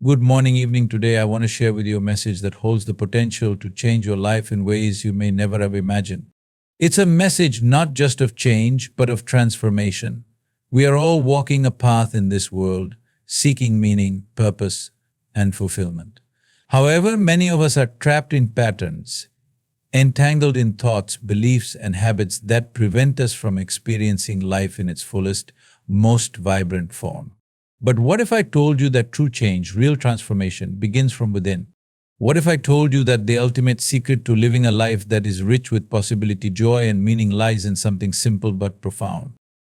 Good morning, evening. Today, I want to share with you a message that holds the potential to change your life in ways you may never have imagined. It's a message not just of change, but of transformation. We are all walking a path in this world, seeking meaning, purpose, and fulfillment. However, many of us are trapped in patterns, entangled in thoughts, beliefs, and habits that prevent us from experiencing life in its fullest, most vibrant form. But what if I told you that true change, real transformation, begins from within? What if I told you that the ultimate secret to living a life that is rich with possibility, joy, and meaning lies in something simple but profound?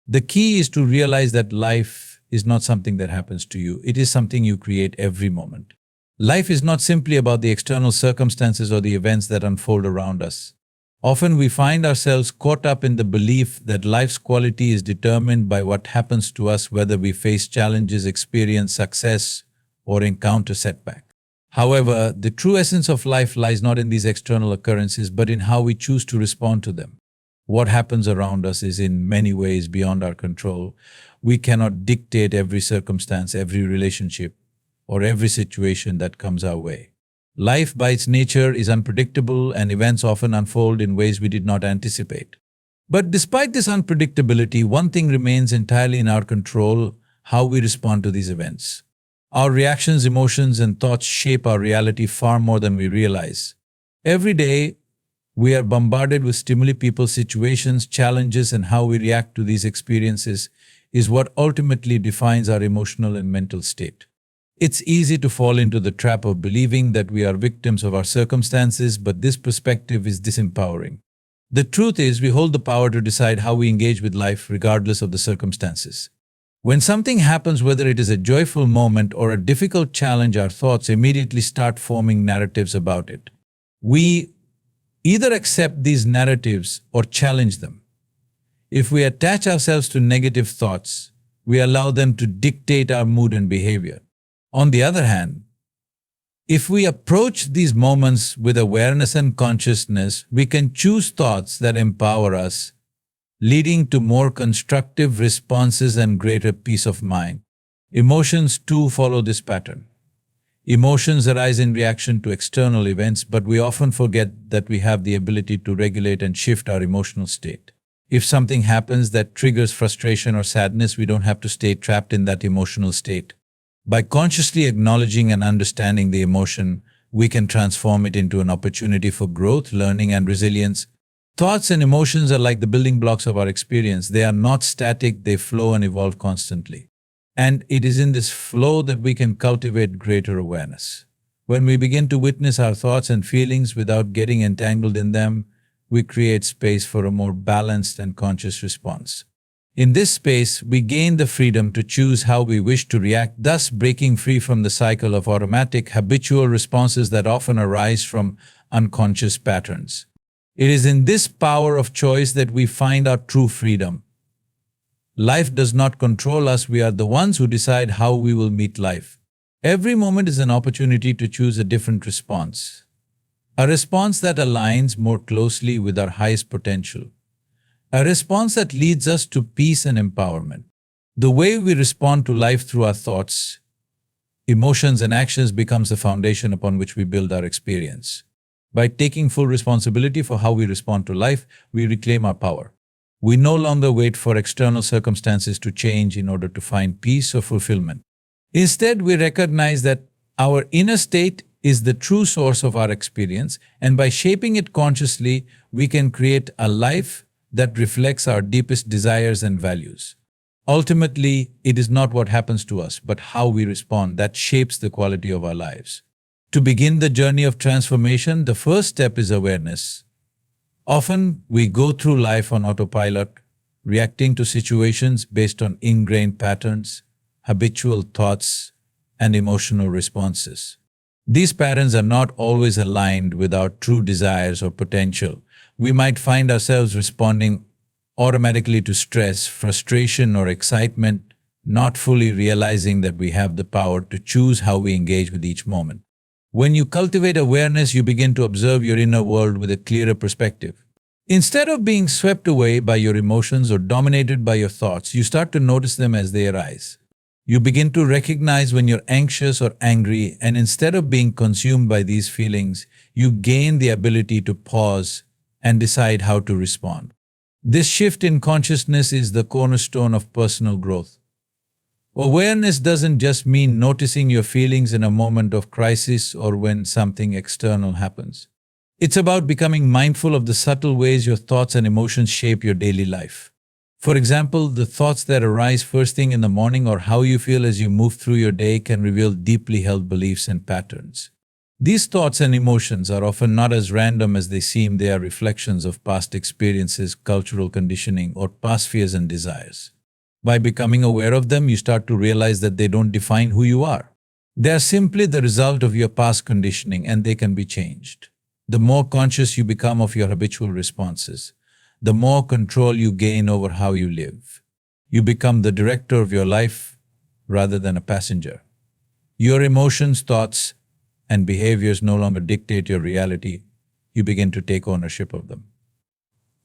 The key is to realize that life is not something that happens to you. It is something you create every moment. Life is not simply about the external circumstances or the events that unfold around us. Often we find ourselves caught up in the belief that life's quality is determined by what happens to us, whether we face challenges, experience success, or encounter setback. However, the true essence of life lies not in these external occurrences, but in how we choose to respond to them. What happens around us is in many ways beyond our control. We cannot dictate every circumstance, every relationship, or every situation that comes our way. Life by its nature is unpredictable and events often unfold in ways we did not anticipate. But despite this unpredictability, one thing remains entirely in our control: how we respond to these events. Our reactions, emotions, and thoughts shape our reality far more than we realize. Every day, we are bombarded with stimuli, people, situations, challenges, and how we react to these experiences is what ultimately defines our emotional and mental state. It's easy to fall into the trap of believing that we are victims of our circumstances, but this perspective is disempowering. The truth is, we hold the power to decide how we engage with life regardless of the circumstances. When something happens, whether it is a joyful moment or a difficult challenge, our thoughts immediately start forming narratives about it. We either accept these narratives or challenge them. If we attach ourselves to negative thoughts, we allow them to dictate our mood and behavior. On the other hand, if we approach these moments with awareness and consciousness, we can choose thoughts that empower us, leading to more constructive responses and greater peace of mind. Emotions too follow this pattern. Emotions arise in reaction to external events, but we often forget that we have the ability to regulate and shift our emotional state. If something happens that triggers frustration or sadness, we don't have to stay trapped in that emotional state. By consciously acknowledging and understanding the emotion, we can transform it into an opportunity for growth, learning, and resilience. Thoughts and emotions are like the building blocks of our experience. They are not static, they flow and evolve constantly. And it is in this flow that we can cultivate greater awareness. When we begin to witness our thoughts and feelings without getting entangled in them, we create space for a more balanced and conscious response. In this space, we gain the freedom to choose how we wish to react, thus breaking free from the cycle of automatic, habitual responses that often arise from unconscious patterns. It is in this power of choice that we find our true freedom. Life does not control us, we are the ones who decide how we will meet life. Every moment is an opportunity to choose a different response. A response that aligns more closely with our highest potential. A response that leads us to peace and empowerment. The way we respond to life through our thoughts, emotions, and actions becomes the foundation upon which we build our experience. By taking full responsibility for how we respond to life, we reclaim our power. We no longer wait for external circumstances to change in order to find peace or fulfillment. Instead, we recognize that our inner state is the true source of our experience, and by shaping it consciously, we can create a life that reflects our deepest desires and values. Ultimately, it is not what happens to us, but how we respond that shapes the quality of our lives. To begin the journey of transformation, the first step is awareness. Often, we go through life on autopilot, reacting to situations based on ingrained patterns, habitual thoughts, and emotional responses. These patterns are not always aligned with our true desires or potential. We might find ourselves responding automatically to stress, frustration, or excitement, not fully realizing that we have the power to choose how we engage with each moment. When you cultivate awareness, you begin to observe your inner world with a clearer perspective. Instead of being swept away by your emotions or dominated by your thoughts, you start to notice them as they arise. You begin to recognize when you're anxious or angry, and instead of being consumed by these feelings, you gain the ability to pause and decide how to respond. This shift in consciousness is the cornerstone of personal growth. Awareness doesn't just mean noticing your feelings in a moment of crisis or when something external happens. It's about becoming mindful of the subtle ways your thoughts and emotions shape your daily life. For example, the thoughts that arise first thing in the morning or how you feel as you move through your day can reveal deeply held beliefs and patterns. These thoughts and emotions are often not as random as they seem. They are reflections of past experiences, cultural conditioning, or past fears and desires. By becoming aware of them, you start to realize that they don't define who you are. They are simply the result of your past conditioning, and they can be changed. The more conscious you become of your habitual responses, the more control you gain over how you live. You become the director of your life rather than a passenger. Your emotions, thoughts, and behaviors no longer dictate your reality. You begin to take ownership of them.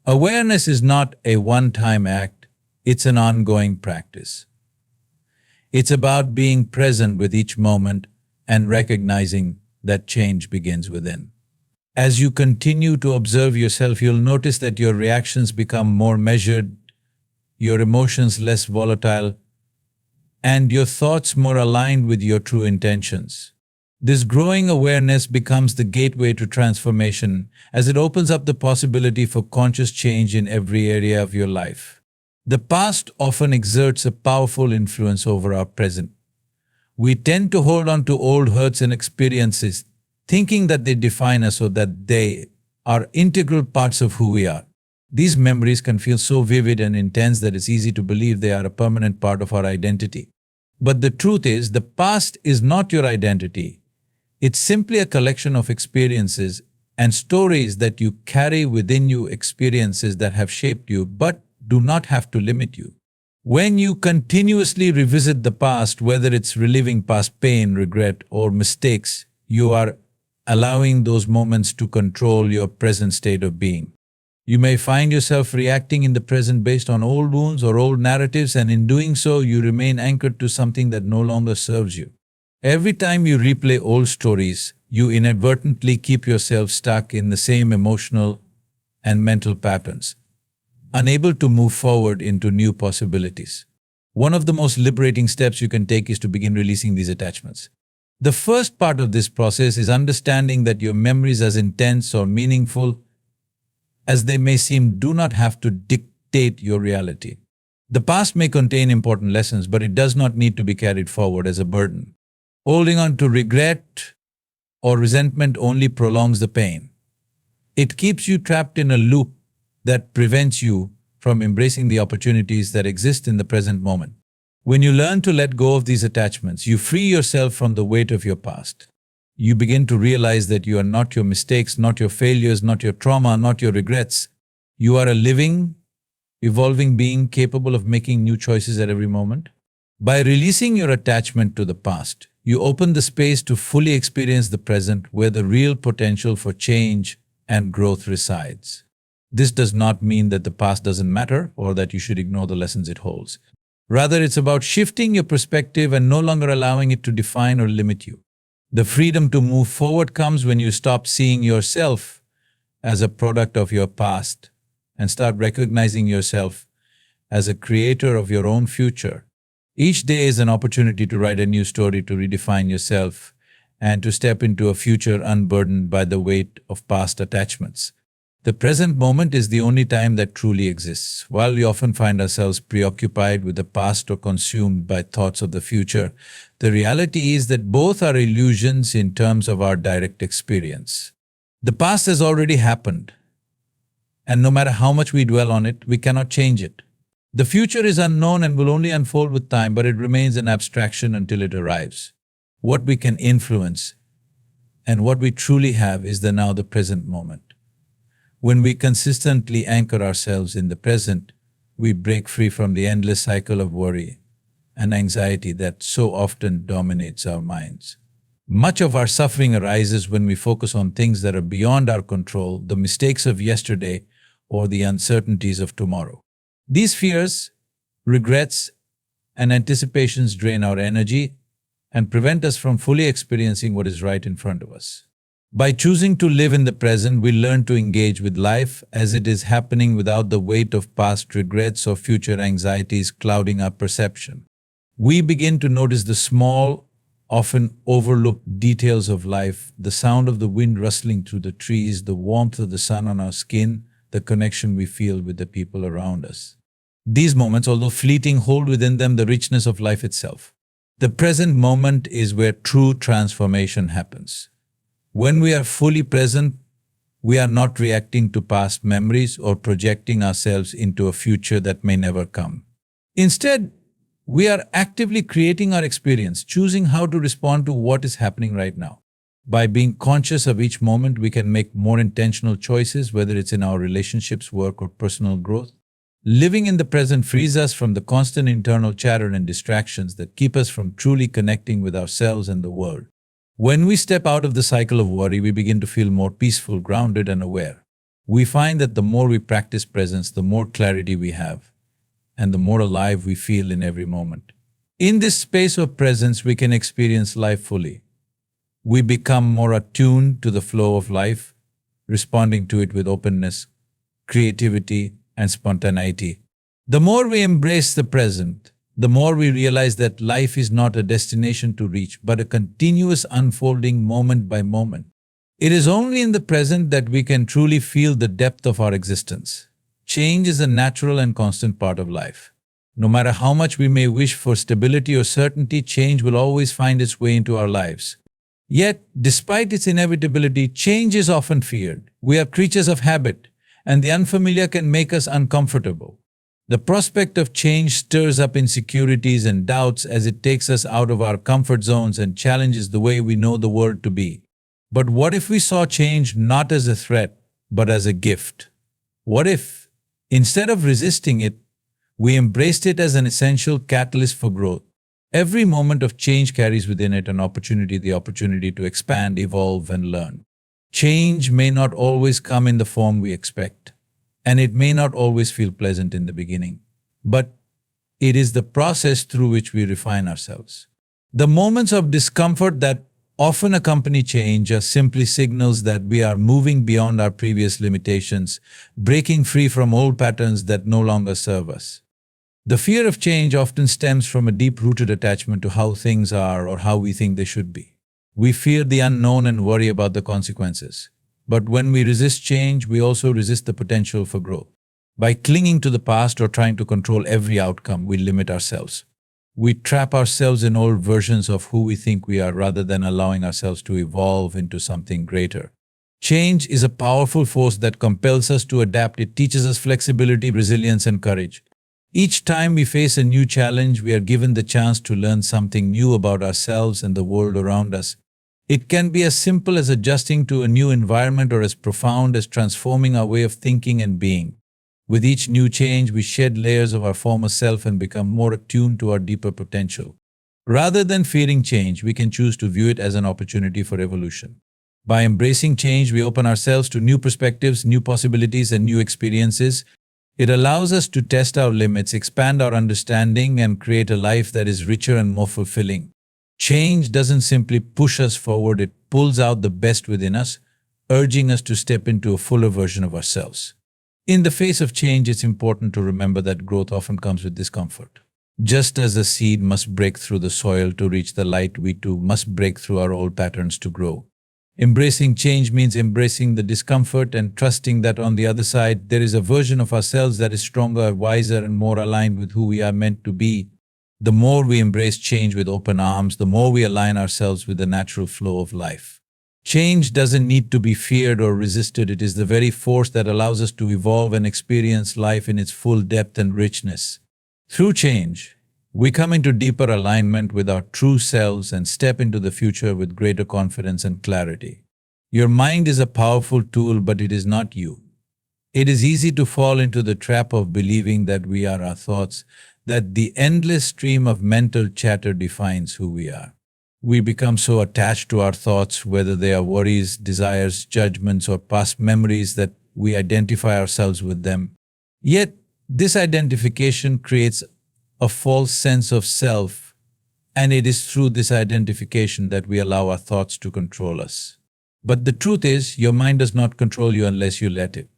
Awareness is not a one-time act, it's an ongoing practice. It's about being present with each moment and recognizing that change begins within. As you continue to observe yourself, you'll notice that your reactions become more measured, your emotions less volatile, and your thoughts more aligned with your true intentions. This growing awareness becomes the gateway to transformation as it opens up the possibility for conscious change in every area of your life. The past often exerts a powerful influence over our present. We tend to hold on to old hurts and experiences, thinking that they define us or that they are integral parts of who we are. These memories can feel so vivid and intense that it's easy to believe they are a permanent part of our identity. But the truth is, the past is not your identity. It's simply a collection of experiences and stories that you carry within you, experiences that have shaped you but do not have to limit you. When you continuously revisit the past, whether it's reliving past pain, regret, or mistakes, you are allowing those moments to control your present state of being. You may find yourself reacting in the present based on old wounds or old narratives, and in doing so, you remain anchored to something that no longer serves you. Every time you replay old stories, you inadvertently keep yourself stuck in the same emotional and mental patterns, unable to move forward into new possibilities. One of the most liberating steps you can take is to begin releasing these attachments. The first part of this process is understanding that your memories, as intense or meaningful as they may seem, do not have to dictate your reality. The past may contain important lessons, but it does not need to be carried forward as a burden. Holding on to regret or resentment only prolongs the pain. It keeps you trapped in a loop that prevents you from embracing the opportunities that exist in the present moment. When you learn to let go of these attachments, you free yourself from the weight of your past. You begin to realize that you are not your mistakes, not your failures, not your trauma, not your regrets. You are a living, evolving being capable of making new choices at every moment. By releasing your attachment to the past, you open the space to fully experience the present, where the real potential for change and growth resides. This does not mean that the past doesn't matter or that you should ignore the lessons it holds. Rather, it's about shifting your perspective and no longer allowing it to define or limit you. The freedom to move forward comes when you stop seeing yourself as a product of your past and start recognizing yourself as a creator of your own future. Each day is an opportunity to write a new story, to redefine yourself, and to step into a future unburdened by the weight of past attachments. The present moment is the only time that truly exists. While we often find ourselves preoccupied with the past or consumed by thoughts of the future, the reality is that both are illusions in terms of our direct experience. The past has already happened, and no matter how much we dwell on it, we cannot change it. The future is unknown and will only unfold with time, but it remains an abstraction until it arrives. What we can influence and what we truly have is the now, the present moment. When we consistently anchor ourselves in the present, we break free from the endless cycle of worry and anxiety that so often dominates our minds. Much of our suffering arises when we focus on things that are beyond our control, the mistakes of yesterday or the uncertainties of tomorrow. These fears, regrets, and anticipations drain our energy and prevent us from fully experiencing what is right in front of us. By choosing to live in the present, we learn to engage with life as it is happening without the weight of past regrets or future anxieties clouding our perception. We begin to notice the small, often overlooked details of life: the sound of the wind rustling through the trees, the warmth of the sun on our skin, the connection we feel with the people around us. These moments, although fleeting, hold within them the richness of life itself. The present moment is where true transformation happens. When we are fully present, we are not reacting to past memories or projecting ourselves into a future that may never come. Instead, we are actively creating our experience, choosing how to respond to what is happening right now. By being conscious of each moment, we can make more intentional choices, whether it's in our relationships, work, or personal growth. Living in the present frees us from the constant internal chatter and distractions that keep us from truly connecting with ourselves and the world. When we step out of the cycle of worry, we begin to feel more peaceful, grounded, and aware. We find that the more we practice presence, the more clarity we have, and the more alive we feel in every moment. In this space of presence, we can experience life fully. We become more attuned to the flow of life, responding to it with openness, creativity, and spontaneity. The more we embrace the present, the more we realize that life is not a destination to reach, but a continuous unfolding moment by moment. It is only in the present that we can truly feel the depth of our existence. Change is a natural and constant part of life. No matter how much we may wish for stability or certainty, change will always find its way into our lives. Yet, despite its inevitability, change is often feared. We are creatures of habit, and the unfamiliar can make us uncomfortable. The prospect of change stirs up insecurities and doubts as it takes us out of our comfort zones and challenges the way we know the world to be. But what if we saw change not as a threat, but as a gift? What if, instead of resisting it, we embraced it as an essential catalyst for growth? Every moment of change carries within it an opportunity, the opportunity to expand, evolve, and learn. Change may not always come in the form we expect, and it may not always feel pleasant in the beginning, but it is the process through which we refine ourselves. The moments of discomfort that often accompany change are simply signals that we are moving beyond our previous limitations, breaking free from old patterns that no longer serve us. The fear of change often stems from a deep-rooted attachment to how things are or how we think they should be. We fear the unknown and worry about the consequences. But when we resist change, we also resist the potential for growth. By clinging to the past or trying to control every outcome, we limit ourselves. We trap ourselves in old versions of who we think we are rather than allowing ourselves to evolve into something greater. Change is a powerful force that compels us to adapt. It teaches us flexibility, resilience, and courage. Each time we face a new challenge, we are given the chance to learn something new about ourselves and the world around us. It can be as simple as adjusting to a new environment or as profound as transforming our way of thinking and being. With each new change, we shed layers of our former self and become more attuned to our deeper potential. Rather than fearing change, we can choose to view it as an opportunity for evolution. By embracing change, we open ourselves to new perspectives, new possibilities, and new experiences. It allows us to test our limits, expand our understanding, and create a life that is richer and more fulfilling. Change doesn't simply push us forward, it pulls out the best within us, urging us to step into a fuller version of ourselves. In the face of change, it's important to remember that growth often comes with discomfort. Just as a seed must break through the soil to reach the light, we too must break through our old patterns to grow. Embracing change means embracing the discomfort and trusting that on the other side, there is a version of ourselves that is stronger, wiser, and more aligned with who we are meant to be. The more we embrace change with open arms, the more we align ourselves with the natural flow of life. Change doesn't need to be feared or resisted. It is the very force that allows us to evolve and experience life in its full depth and richness. Through change, we come into deeper alignment with our true selves and step into the future with greater confidence and clarity. Your mind is a powerful tool, but it is not you. It is easy to fall into the trap of believing that we are our thoughts, that the endless stream of mental chatter defines who we are. We become so attached to our thoughts, whether they are worries, desires, judgments, or past memories, that we identify ourselves with them. Yet, this identification creates a false sense of self, and it is through this identification that we allow our thoughts to control us. But the truth is, your mind does not control you unless you let it.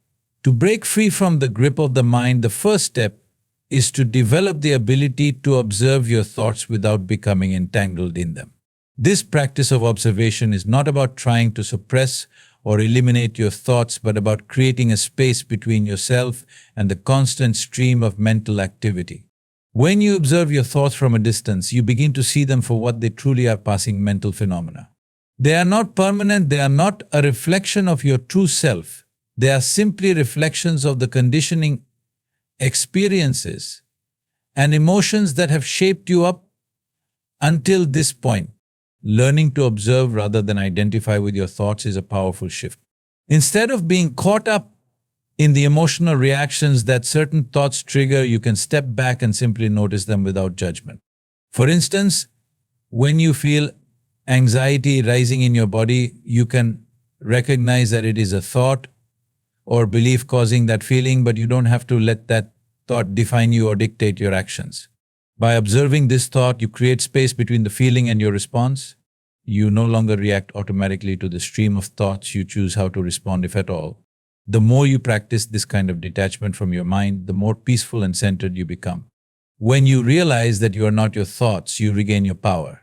To break free from the grip of the mind, the first step is to develop the ability to observe your thoughts without becoming entangled in them. This practice of observation is not about trying to suppress or eliminate your thoughts, but about creating a space between yourself and the constant stream of mental activity. When you observe your thoughts from a distance, you begin to see them for what they truly are: passing mental phenomena. They are not permanent, they are not a reflection of your true self. They are simply reflections of the conditioning, experiences, and emotions that have shaped you up until this point. Learning to observe rather than identify with your thoughts is a powerful shift. Instead of being caught up in the emotional reactions that certain thoughts trigger, you can step back and simply notice them without judgment. For instance, when you feel anxiety rising in your body, you can recognize that it is a thought or belief causing that feeling, but you don't have to let that thought define you or dictate your actions. By observing this thought, you create space between the feeling and your response. You no longer react automatically to the stream of thoughts, you choose how to respond, if at all. The more you practice this kind of detachment from your mind, the more peaceful and centered you become. When you realize that you are not your thoughts, you regain your power.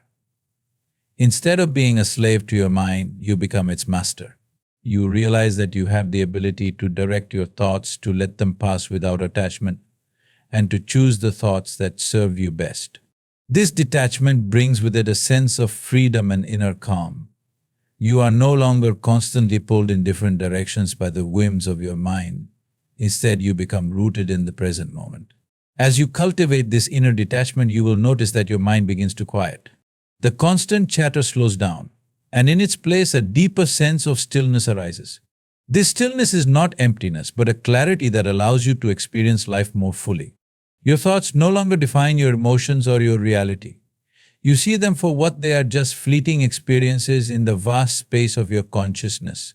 Instead of being a slave to your mind, you become its master. You realize that you have the ability to direct your thoughts, to let them pass without attachment, and to choose the thoughts that serve you best. This detachment brings with it a sense of freedom and inner calm. You are no longer constantly pulled in different directions by the whims of your mind. Instead, you become rooted in the present moment. As you cultivate this inner detachment, you will notice that your mind begins to quiet. The constant chatter slows down, and in its place, a deeper sense of stillness arises. This stillness is not emptiness, but a clarity that allows you to experience life more fully. Your thoughts no longer define your emotions or your reality. You see them for what they are: just fleeting experiences in the vast space of your consciousness.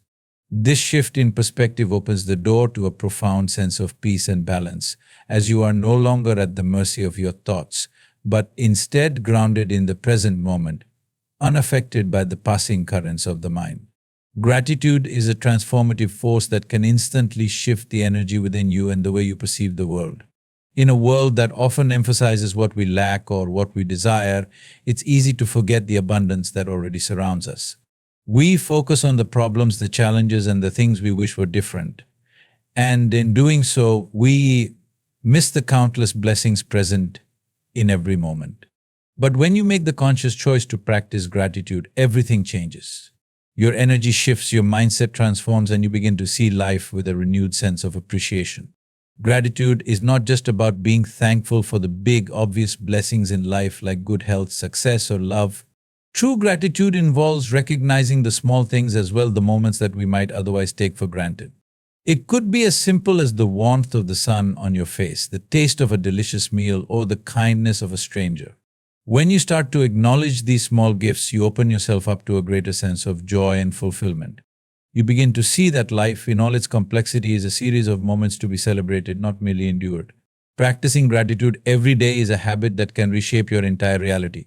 This shift in perspective opens the door to a profound sense of peace and balance, as you are no longer at the mercy of your thoughts, but instead grounded in the present moment, unaffected by the passing currents of the mind. Gratitude is a transformative force that can instantly shift the energy within you and the way you perceive the world. In a world that often emphasizes what we lack or what we desire, it's easy to forget the abundance that already surrounds us. We focus on the problems, the challenges, and the things we wish were different. And in doing so, we miss the countless blessings present in every moment. But when you make the conscious choice to practice gratitude, everything changes. Your energy shifts, your mindset transforms, and you begin to see life with a renewed sense of appreciation. Gratitude is not just about being thankful for the big, obvious blessings in life like good health, success, or love. True gratitude involves recognizing the small things as well, the moments that we might otherwise take for granted. It could be as simple as the warmth of the sun on your face, the taste of a delicious meal, or the kindness of a stranger. When you start to acknowledge these small gifts, you open yourself up to a greater sense of joy and fulfillment. You begin to see that life, in all its complexity, is a series of moments to be celebrated, not merely endured. Practicing gratitude every day is a habit that can reshape your entire reality.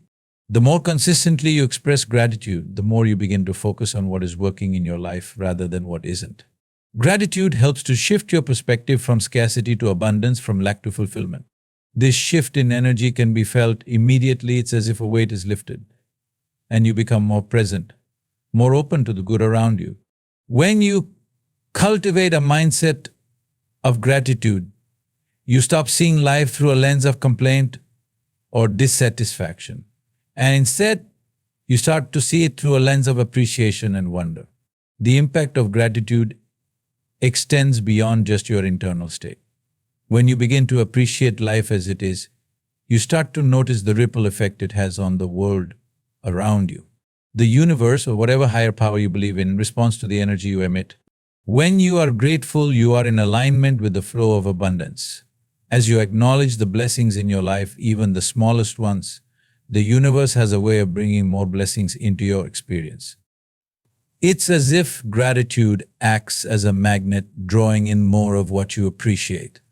The more consistently you express gratitude, the more you begin to focus on what is working in your life rather than what isn't. Gratitude helps to shift your perspective from scarcity to abundance, from lack to fulfillment. This shift in energy can be felt immediately. It's as if a weight is lifted, and you become more present, more open to the good around you. When you cultivate a mindset of gratitude, you stop seeing life through a lens of complaint or dissatisfaction, and instead, you start to see it through a lens of appreciation and wonder. The impact of gratitude extends beyond just your internal state. When you begin to appreciate life as it is, you start to notice the ripple effect it has on the world around you. The universe, or whatever higher power you believe in, responds to the energy you emit. When you are grateful, you are in alignment with the flow of abundance. As you acknowledge the blessings in your life, even the smallest ones, the universe has a way of bringing more blessings into your experience. It's as if gratitude acts as a magnet, drawing in more of what you appreciate.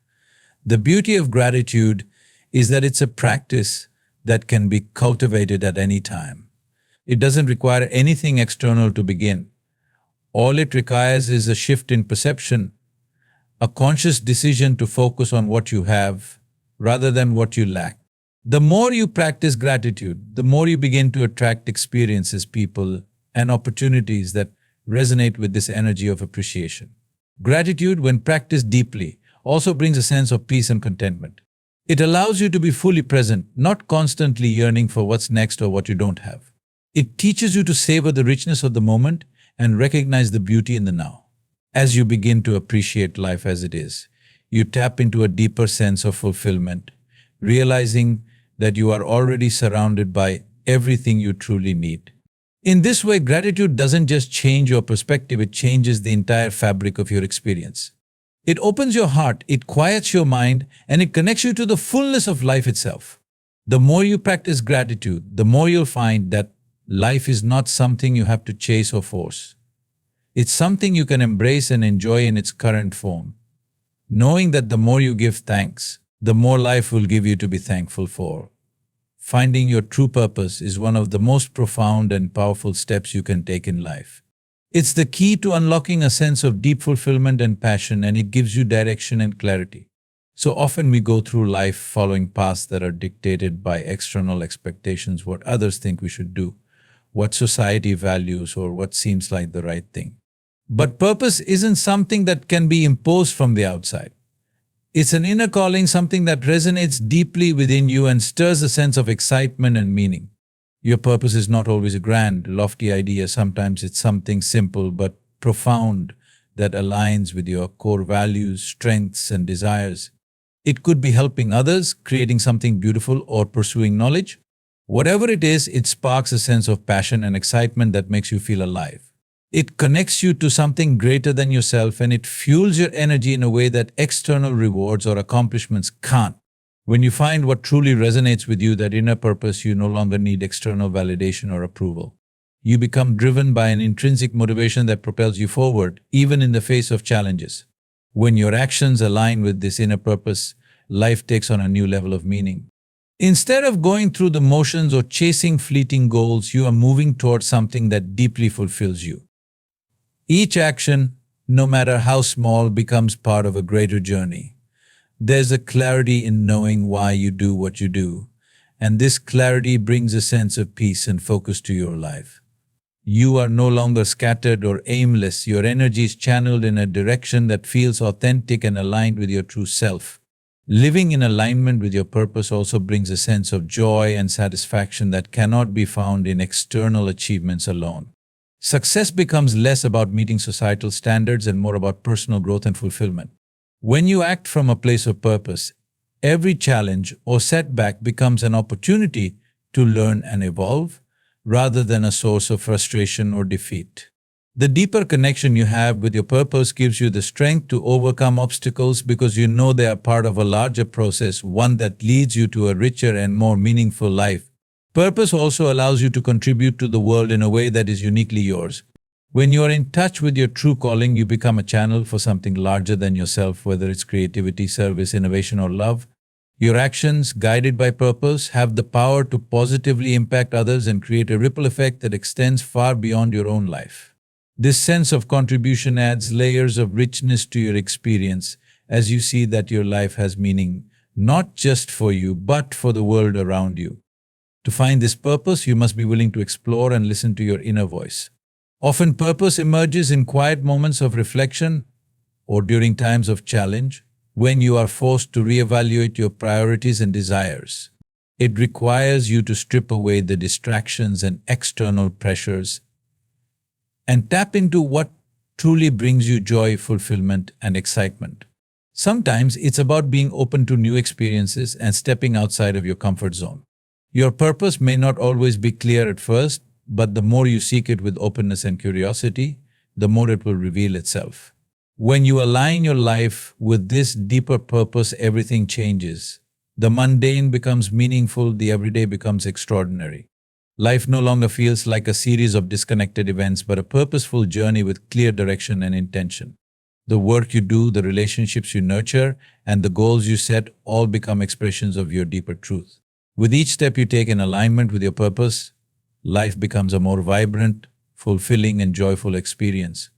The beauty of gratitude is that it's a practice that can be cultivated at any time. It doesn't require anything external to begin. All it requires is a shift in perception, a conscious decision to focus on what you have rather than what you lack. The more you practice gratitude, the more you begin to attract experiences, people, and opportunities that resonate with this energy of appreciation. Gratitude, when practiced deeply, also brings a sense of peace and contentment. It allows you to be fully present, not constantly yearning for what's next or what you don't have. It teaches you to savor the richness of the moment and recognize the beauty in the now. As you begin to appreciate life as it is, you tap into a deeper sense of fulfillment, realizing that you are already surrounded by everything you truly need. In this way, gratitude doesn't just change your perspective, it changes the entire fabric of your experience. It opens your heart, it quiets your mind, and it connects you to the fullness of life itself. The more you practice gratitude, the more you'll find that life is not something you have to chase or force. It's something you can embrace and enjoy in its current form, knowing that the more you give thanks, the more life will give you to be thankful for. Finding your true purpose is one of the most profound and powerful steps you can take in life. It's the key to unlocking a sense of deep fulfillment and passion, and it gives you direction and clarity. So often we go through life following paths that are dictated by external expectations, what others think we should do, what society values, or what seems like the right thing. But purpose isn't something that can be imposed from the outside. It's an inner calling, something that resonates deeply within you and stirs a sense of excitement and meaning. Your purpose is not always a grand, lofty idea. Sometimes it's something simple but profound that aligns with your core values, strengths, and desires. It could be helping others, creating something beautiful, or pursuing knowledge. Whatever it is, it sparks a sense of passion and excitement that makes you feel alive. It connects you to something greater than yourself, and it fuels your energy in a way that external rewards or accomplishments can't. When you find what truly resonates with you, that inner purpose, you no longer need external validation or approval. You become driven by an intrinsic motivation that propels you forward, even in the face of challenges. When your actions align with this inner purpose, life takes on a new level of meaning. Instead of going through the motions or chasing fleeting goals, you are moving towards something that deeply fulfills you. Each action, no matter how small, becomes part of a greater journey. There's a clarity in knowing why you do what you do, and this clarity brings a sense of peace and focus to your life. You are no longer scattered or aimless. Your energy is channeled in a direction that feels authentic and aligned with your true self. Living in alignment with your purpose also brings a sense of joy and satisfaction that cannot be found in external achievements alone. Success becomes less about meeting societal standards and more about personal growth and fulfillment. When you act from a place of purpose, every challenge or setback becomes an opportunity to learn and evolve, rather than a source of frustration or defeat. The deeper connection you have with your purpose gives you the strength to overcome obstacles because you know they are part of a larger process, one that leads you to a richer and more meaningful life. Purpose also allows you to contribute to the world in a way that is uniquely yours. When you are in touch with your true calling, you become a channel for something larger than yourself, whether it's creativity, service, innovation, or love. Your actions, guided by purpose, have the power to positively impact others and create a ripple effect that extends far beyond your own life. This sense of contribution adds layers of richness to your experience as you see that your life has meaning, not just for you, but for the world around you. To find this purpose, you must be willing to explore and listen to your inner voice. Often purpose emerges in quiet moments of reflection or during times of challenge, when you are forced to reevaluate your priorities and desires. It requires you to strip away the distractions and external pressures and tap into what truly brings you joy, fulfillment, and excitement. Sometimes it's about being open to new experiences and stepping outside of your comfort zone. Your purpose may not always be clear at first, but the more you seek it with openness and curiosity, the more it will reveal itself. When you align your life with this deeper purpose, everything changes. The mundane becomes meaningful, the everyday becomes extraordinary. Life no longer feels like a series of disconnected events, but a purposeful journey with clear direction and intention. The work you do, the relationships you nurture, and the goals you set all become expressions of your deeper truth. With each step you take in alignment with your purpose, life becomes a more vibrant, fulfilling, and joyful experience.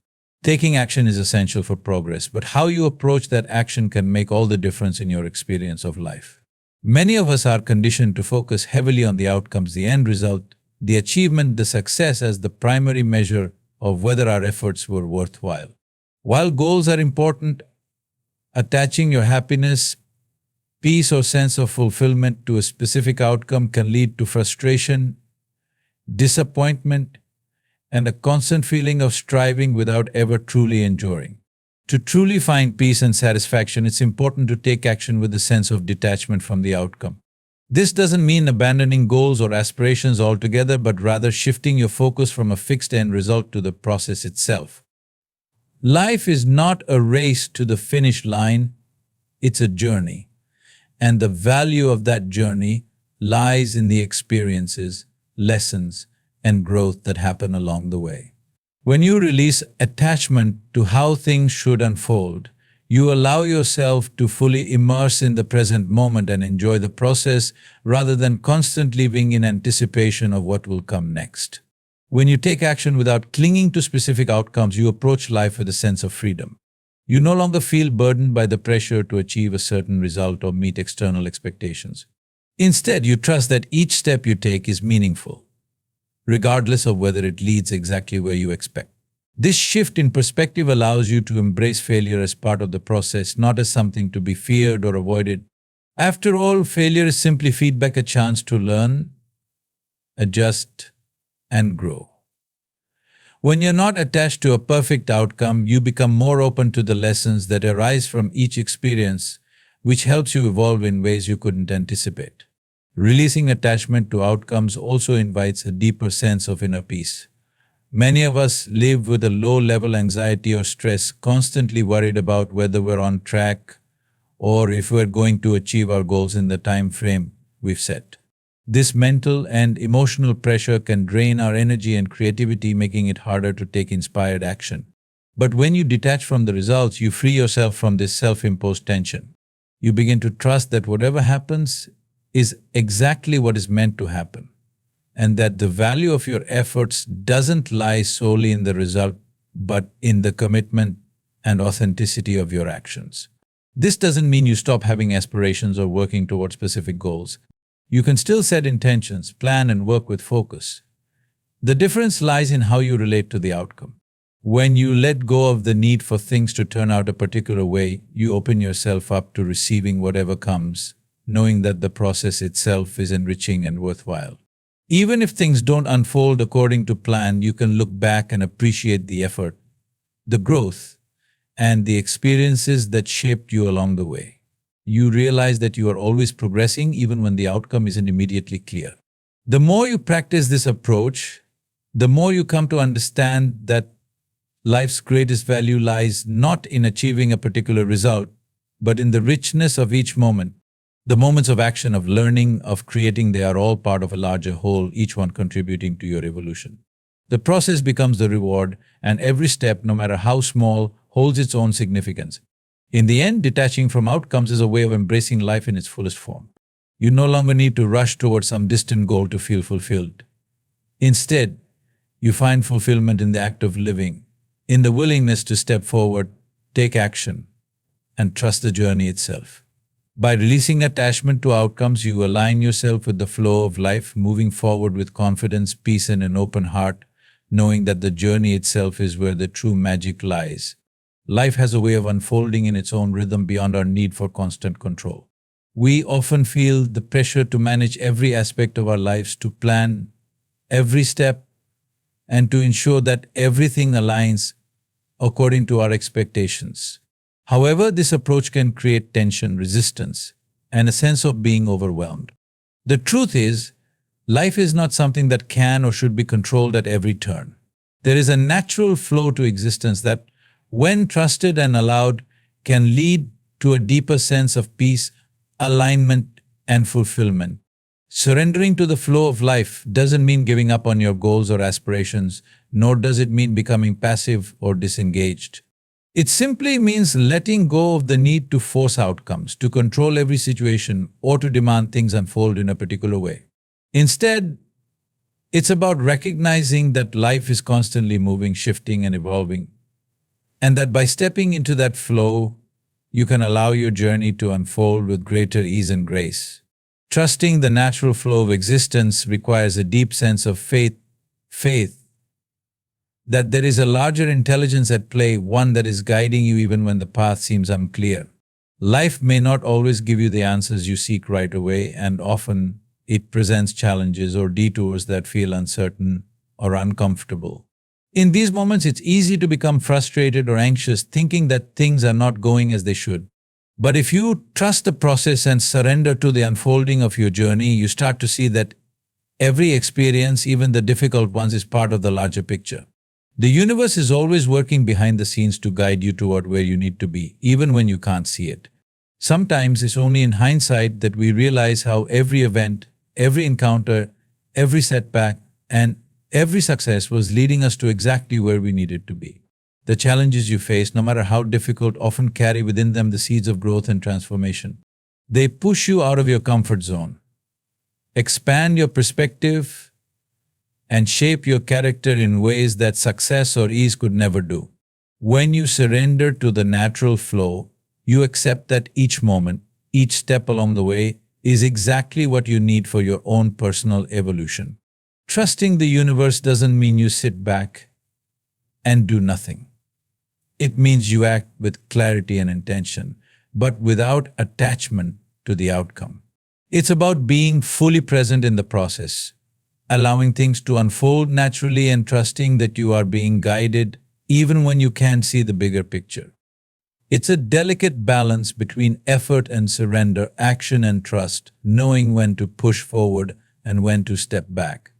Taking action is essential for progress, but how you approach that action can make all the difference in your experience of life. Many of us are conditioned to focus heavily on the outcomes, the end result, the achievement, the success as the primary measure of whether our efforts were worthwhile. While goals are important, attaching your happiness, peace, or sense of fulfillment to a specific outcome can lead to frustration, disappointment, and a constant feeling of striving without ever truly enjoying. To truly find peace and satisfaction, it's important to take action with a sense of detachment from the outcome. This doesn't mean abandoning goals or aspirations altogether, but rather shifting your focus from a fixed end result to the process itself. Life is not a race to the finish line, it's a journey. And the value of that journey lies in the experiences, lessons, and growth that happen along the way. When you release attachment to how things should unfold, you allow yourself to fully immerse in the present moment and enjoy the process rather than constantly living in anticipation of what will come next. When you take action without clinging to specific outcomes, you approach life with a sense of freedom. You no longer feel burdened by the pressure to achieve a certain result or meet external expectations. Instead, you trust that each step you take is meaningful, regardless of whether it leads exactly where you expect. This shift in perspective allows you to embrace failure as part of the process, not as something to be feared or avoided. After all, failure is simply feedback, a chance to learn, adjust, and grow. When you're not attached to a perfect outcome, you become more open to the lessons that arise from each experience, which helps you evolve in ways you couldn't anticipate. Releasing attachment to outcomes also invites a deeper sense of inner peace. Many of us live with a low-level anxiety or stress, constantly worried about whether we're on track or if we're going to achieve our goals in the time frame we've set. This mental and emotional pressure can drain our energy and creativity, making it harder to take inspired action. But when you detach from the results, you free yourself from this self-imposed tension. You begin to trust that whatever happens is exactly what is meant to happen, and that the value of your efforts doesn't lie solely in the result, but in the commitment and authenticity of your actions. This doesn't mean you stop having aspirations or working toward specific goals. You can still set intentions, plan, and work with focus. The difference lies in how you relate to the outcome. When you let go of the need for things to turn out a particular way, you open yourself up to receiving whatever comes, knowing that the process itself is enriching and worthwhile. Even if things don't unfold according to plan, you can look back and appreciate the effort, the growth, and the experiences that shaped you along the way. You realize that you are always progressing even when the outcome isn't immediately clear. The more you practice this approach, the more you come to understand that life's greatest value lies not in achieving a particular result, but in the richness of each moment. The moments of action, of learning, of creating, they are all part of a larger whole, each one contributing to your evolution. The process becomes the reward, and every step, no matter how small, holds its own significance. In the end, detaching from outcomes is a way of embracing life in its fullest form. You no longer need to rush towards some distant goal to feel fulfilled. Instead, you find fulfillment in the act of living, in the willingness to step forward, take action, and trust the journey itself. By releasing attachment to outcomes, you align yourself with the flow of life, moving forward with confidence, peace, and an open heart, knowing that the journey itself is where the true magic lies. Life has a way of unfolding in its own rhythm beyond our need for constant control. We often feel the pressure to manage every aspect of our lives, to plan every step, and to ensure that everything aligns according to our expectations. However, this approach can create tension, resistance, and a sense of being overwhelmed. The truth is, life is not something that can or should be controlled at every turn. There is a natural flow to existence that, when trusted and allowed, can lead to a deeper sense of peace, alignment, and fulfillment. Surrendering to the flow of life doesn't mean giving up on your goals or aspirations, nor does it mean becoming passive or disengaged. It simply means letting go of the need to force outcomes, to control every situation, or to demand things unfold in a particular way. Instead, it's about recognizing that life is constantly moving, shifting, and evolving, and that by stepping into that flow, you can allow your journey to unfold with greater ease and grace. Trusting the natural flow of existence requires a deep sense of faith that there is a larger intelligence at play, one that is guiding you even when the path seems unclear. Life may not always give you the answers you seek right away, and often it presents challenges or detours that feel uncertain or uncomfortable. In these moments, it's easy to become frustrated or anxious, thinking that things are not going as they should. But if you trust the process and surrender to the unfolding of your journey, you start to see that every experience, even the difficult ones, is part of the larger picture. The universe is always working behind the scenes to guide you toward where you need to be, even when you can't see it. Sometimes it's only in hindsight that we realize how every event, every encounter, every setback, and every success was leading us to exactly where we needed to be. The challenges you face, no matter how difficult, often carry within them the seeds of growth and transformation. They push you out of your comfort zone, expand your perspective, and shape your character in ways that success or ease could never do. When you surrender to the natural flow, you accept that each moment, each step along the way, is exactly what you need for your own personal evolution. Trusting the universe doesn't mean you sit back and do nothing. It means you act with clarity and intention, but without attachment to the outcome. It's about being fully present in the process, allowing things to unfold naturally and trusting that you are being guided even when you can't see the bigger picture. It's a delicate balance between effort and surrender, action and trust, knowing when to push forward and when to step back.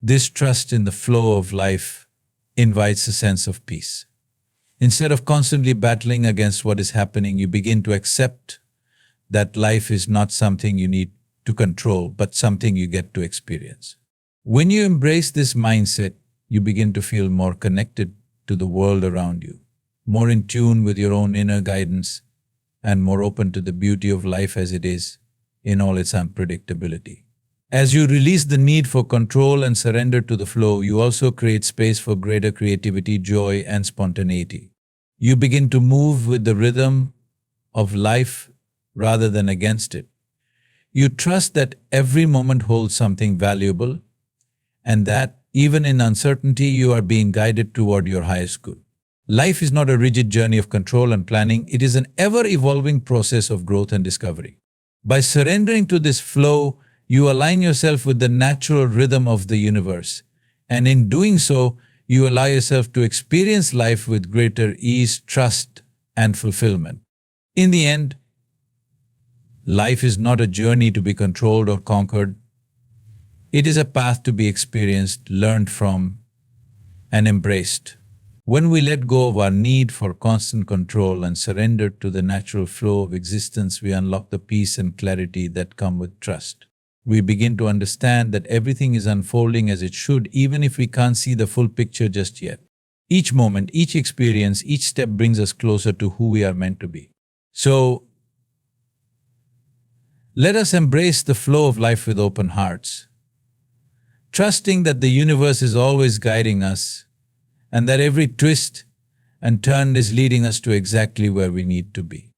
This trust in the flow of life invites a sense of peace. Instead of constantly battling against what is happening, you begin to accept that life is not something you need to control, but something you get to experience. When you embrace this mindset, you begin to feel more connected to the world around you, more in tune with your own inner guidance, and more open to the beauty of life as it is in all its unpredictability. As you release the need for control and surrender to the flow, you also create space for greater creativity, joy, and spontaneity. You begin to move with the rhythm of life rather than against it. You trust that every moment holds something valuable, and that, even in uncertainty, you are being guided toward your highest good. Life is not a rigid journey of control and planning, it is an ever-evolving process of growth and discovery. By surrendering to this flow, you align yourself with the natural rhythm of the universe, and in doing so, you allow yourself to experience life with greater ease, trust, and fulfillment. In the end, life is not a journey to be controlled or conquered. It is a path to be experienced, learned from, and embraced. When we let go of our need for constant control and surrender to the natural flow of existence, we unlock the peace and clarity that come with trust. We begin to understand that everything is unfolding as it should, even if we can't see the full picture just yet. Each moment, each experience, each step brings us closer to who we are meant to be. So, let us embrace the flow of life with open hearts, trusting that the universe is always guiding us and that every twist and turn is leading us to exactly where we need to be.